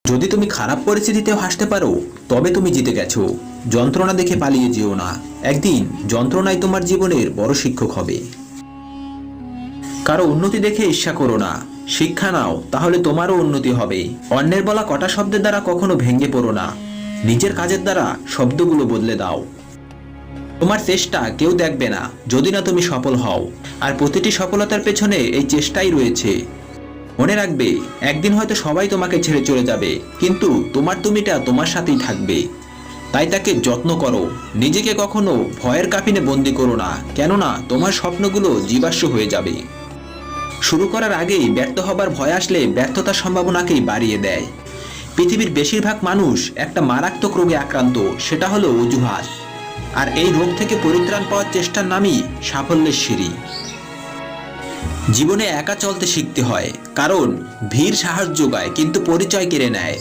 যদি তুমি খারাপ পরিস্থিতিতেও হাসতে পারো তবে তুমি জিতে গেছো। যন্ত্রণা দেখে পালিয়ে যেও না, একদিন যন্ত্রণাই তোমার জীবনের বড় শিক্ষক হবে। কারো উন্নতি দেখে ঈর্ষা করো না, শিক্ষা নাও, তাহলে তোমারও উন্নতি হবে। অন্যের বলা কটা শব্দের দ্বারা কখনো ভেঙে পড়ো না, নিজের কাজের দ্বারা শব্দগুলো বদলে দাও। তোমার চেষ্টা কেউ দেখবে না যদি না তুমি সফল হও, আর প্রতিটি সফলতার পেছনে এই চেষ্টাই রয়েছে। মনে রাখবে, একদিন হয়তো সবাই তোমাকে ছেড়ে চলে যাবে, কিন্তু তোমার তুমিটা তোমার সাথেই থাকবে। তাই তাকে যত্ন করো, নিজেকে কখনো ভয়ের কাফিনে বন্দি করো না, কেননা তোমার স্বপ্নগুলো জীবাশ্ম হয়ে যাবে। শুরু করার আগেই ব্যর্থ হবার ভয় আসলে ব্যর্থতার সম্ভাবনাকেই বাড়িয়ে দেয়। পৃথিবীর বেশিরভাগ মানুষ একটা মারাত্মক রোগে আক্রান্ত, সেটা হলো অজুহাত। আর এই রোগ থেকে পরিত্রাণ পাওয়ার চেষ্টার নামই সাফল্যের সিঁড়ি। জীবনে একা চলতে শিখতে হয়, কারণ ভিড় সাহস যোগায় কিন্তু পরিচয় কেড়ে নেয়।